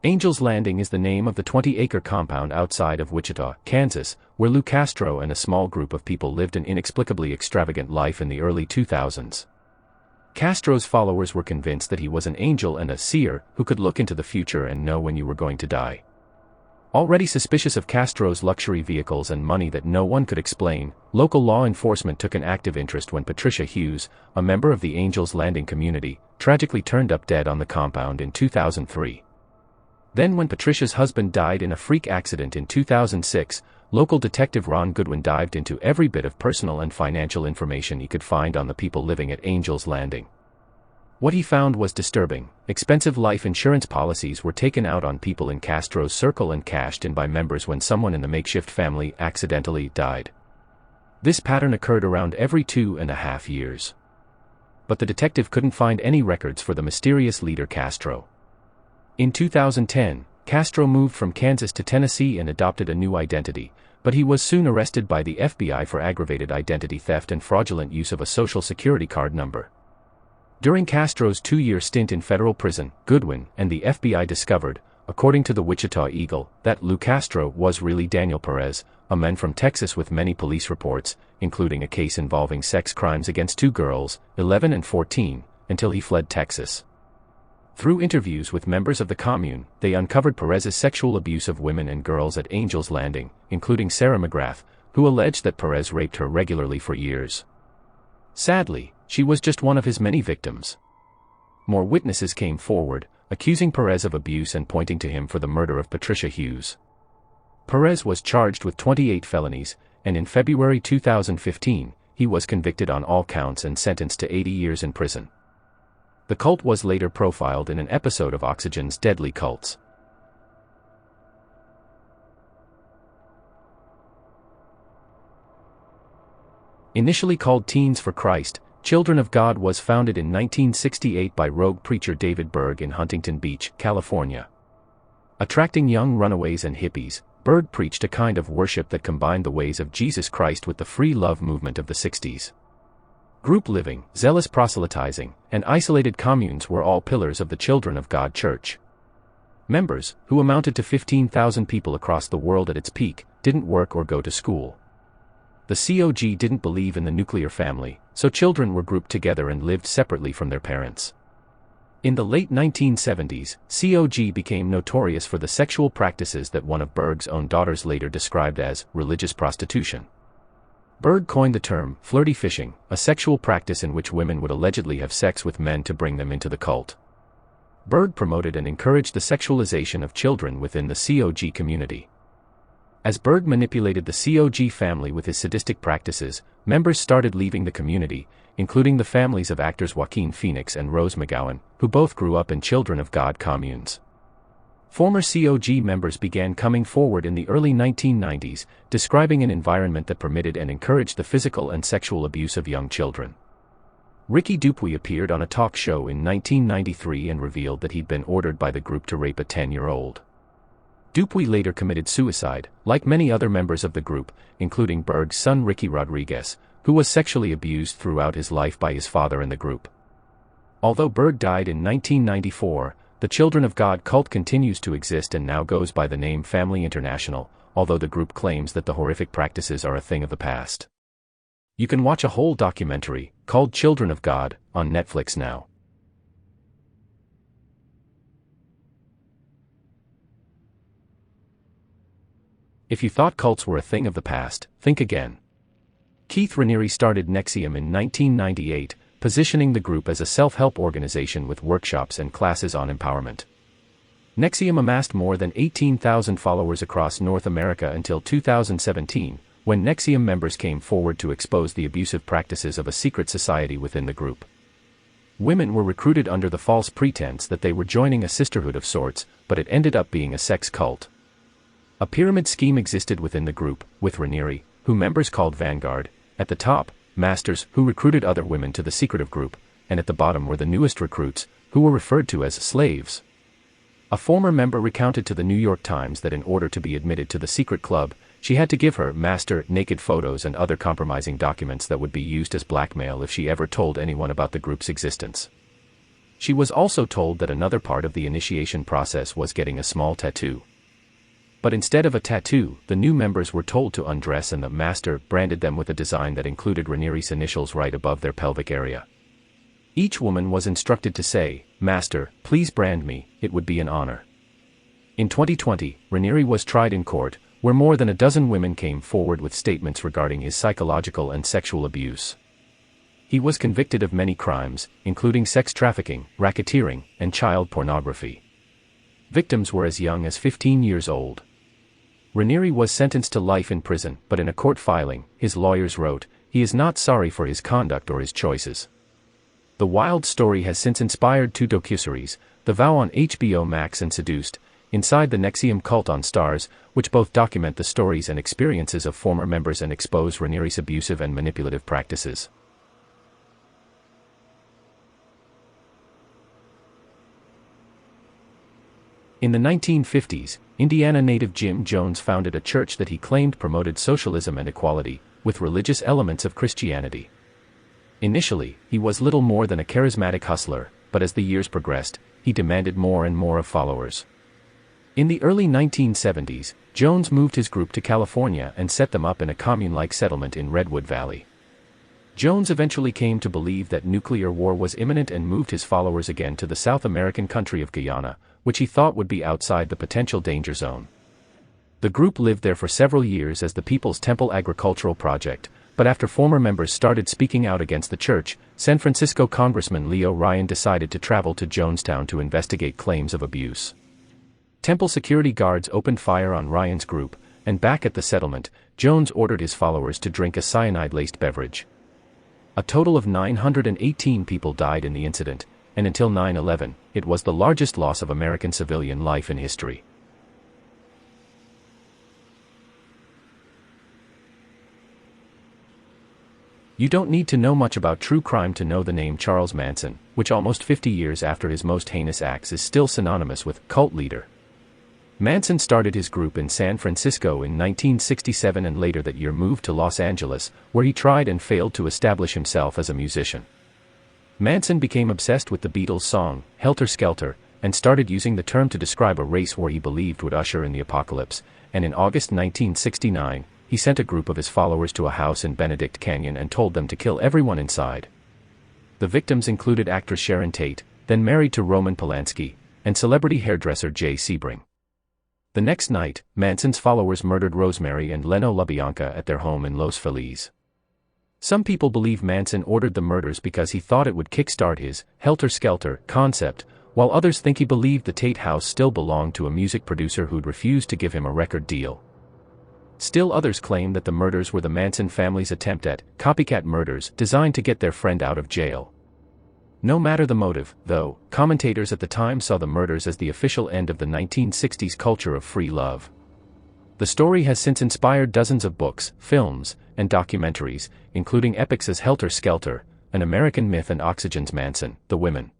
Angel's Landing is the name of the 20-acre compound outside of Wichita, Kansas, where Lou Castro and a small group of people lived an inexplicably extravagant life in the early 2000s. Castro's followers were convinced that he was an angel and a seer who could look into the future and know when you were going to die. Already suspicious of Castro's luxury vehicles and money that no one could explain, local law enforcement took an active interest when Patricia Hughes, a member of the Angel's Landing community, tragically turned up dead on the compound in 2003. Then when Patricia's husband died in a freak accident in 2006, local detective Ron Goodwin dived into every bit of personal and financial information he could find on the people living at Angel's Landing. What he found was disturbing. Expensive life insurance policies were taken out on people in Castro's circle and cashed in by members when someone in the makeshift family accidentally died. This pattern occurred around every 2.5 years. But the detective couldn't find any records for the mysterious leader Castro. In 2010, Castro moved from Kansas to Tennessee and adopted a new identity, but he was soon arrested by the FBI for aggravated identity theft and fraudulent use of a social security card number. During Castro's 2-year stint in federal prison, Goodwin and the FBI discovered, according to the Wichita Eagle, that Lou Castro was really Daniel Perez, a man from Texas with many police reports, including a case involving sex crimes against 2 girls, 11 and 14, until he fled Texas. Through interviews with members of the commune, they uncovered Perez's sexual abuse of women and girls at Angel's Landing, including Sarah McGrath, who alleged that Perez raped her regularly for years. Sadly, she was just one of his many victims. More witnesses came forward, accusing Perez of abuse and pointing to him for the murder of Patricia Hughes. Perez was charged with 28 felonies, and in February 2015, he was convicted on all counts and sentenced to 80 years in prison. The cult was later profiled in an episode of Oxygen's Deadly Cults. Initially called Teens for Christ, Children of God was founded in 1968 by rogue preacher David Berg in Huntington Beach, California. Attracting young runaways and hippies, Berg preached a kind of worship that combined the ways of Jesus Christ with the free love movement of the 60s. Group living, zealous proselytizing, and isolated communes were all pillars of the Children of God Church. Members, who amounted to 15,000 people across the world at its peak, didn't work or go to school. The COG didn't believe in the nuclear family, so children were grouped together and lived separately from their parents. In the late 1970s, COG became notorious for the sexual practices that one of Berg's own daughters later described as religious prostitution. Berg coined the term flirty fishing, a sexual practice in which women would allegedly have sex with men to bring them into the cult. Berg promoted and encouraged the sexualization of children within the COG community. As Berg manipulated the COG family with his sadistic practices, members started leaving the community, including the families of actors Joaquin Phoenix and Rose McGowan, who both grew up in Children of God communes. Former COG members began coming forward in the early 1990s, describing an environment that permitted and encouraged the physical and sexual abuse of young children. Ricky Dupuy appeared on a talk show in 1993 and revealed that he'd been ordered by the group to rape a 10-year-old. Dupuy later committed suicide, like many other members of the group, including Berg's son Ricky Rodriguez, who was sexually abused throughout his life by his father and the group. Although Berg died in 1994, the Children of God cult continues to exist and now goes by the name Family International, although the group claims that the horrific practices are a thing of the past. You can watch a whole documentary, called Children of God, on Netflix now. If you thought cults were a thing of the past, think again. Keith Raniere started NXIVM in 1998, positioning the group as a self-help organization with workshops and classes on empowerment. NXIVM amassed more than 18,000 followers across North America until 2017, when NXIVM members came forward to expose the abusive practices of a secret society within the group. Women were recruited under the false pretense that they were joining a sisterhood of sorts, but it ended up being a sex cult. A pyramid scheme existed within the group, with Raniere, who members called Vanguard, at the top, masters who recruited other women to the secretive group, and at the bottom were the newest recruits, who were referred to as slaves. A former member recounted to the New York Times that in order to be admitted to the secret club, she had to give her master naked photos and other compromising documents that would be used as blackmail if she ever told anyone about the group's existence. She was also told that another part of the initiation process was getting a small tattoo. But instead of a tattoo, the new members were told to undress, and the master branded them with a design that included Ranieri's initials right above their pelvic area. Each woman was instructed to say, "Master, please brand me, it would be an honor." In 2020, Ranieri was tried in court, where more than a dozen women came forward with statements regarding his psychological and sexual abuse. He was convicted of many crimes, including sex trafficking, racketeering, and child pornography. Victims were as young as 15 years old. Ranieri was sentenced to life in prison, but in a court filing, his lawyers wrote, he is not sorry for his conduct or his choices. The wild story has since inspired two docuseries, The Vow on HBO Max and Seduced, Inside the NXIVM Cult on Stars, which both document the stories and experiences of former members and expose Ranieri's abusive and manipulative practices. In the 1950s, Indiana native Jim Jones founded a church that he claimed promoted socialism and equality, with religious elements of Christianity. Initially, he was little more than a charismatic hustler, but as the years progressed, he demanded more and more of followers. In the early 1970s, Jones moved his group to California and set them up in a commune-like settlement in Redwood Valley. Jones eventually came to believe that nuclear war was imminent and moved his followers again to the South American country of Guyana, which he thought would be outside the potential danger zone. The group lived there for several years as the People's Temple Agricultural Project, but after former members started speaking out against the church, San Francisco Congressman Leo Ryan decided to travel to Jonestown to investigate claims of abuse. Temple security guards opened fire on Ryan's group, and back at the settlement, Jones ordered his followers to drink a cyanide-laced beverage. A total of 918 people died in the incident, and until 9/11, it was the largest loss of American civilian life in history. You don't need to know much about true crime to know the name Charles Manson, which almost 50 years after his most heinous acts is still synonymous with cult leader. Manson started his group in San Francisco in 1967 and later that year moved to Los Angeles, where he tried and failed to establish himself as a musician. Manson became obsessed with the Beatles' song, Helter Skelter, and started using the term to describe a race war he believed would usher in the apocalypse, and in August 1969, he sent a group of his followers to a house in Benedict Canyon and told them to kill everyone inside. The victims included actress Sharon Tate, then married to Roman Polanski, and celebrity hairdresser Jay Sebring. The next night, Manson's followers murdered Rosemary and Leno LaBianca at their home in Los Feliz. Some people believe Manson ordered the murders because he thought it would kickstart his Helter Skelter concept, while others think he believed the Tate house still belonged to a music producer who'd refused to give him a record deal. Still others claim that the murders were the Manson family's attempt at copycat murders designed to get their friend out of jail. No matter the motive, though, commentators at the time saw the murders as the official end of the 1960s culture of free love. The story has since inspired dozens of books, films, and documentaries, including epics as Helter Skelter, An American Myth and Oxygen's Manson, The Women.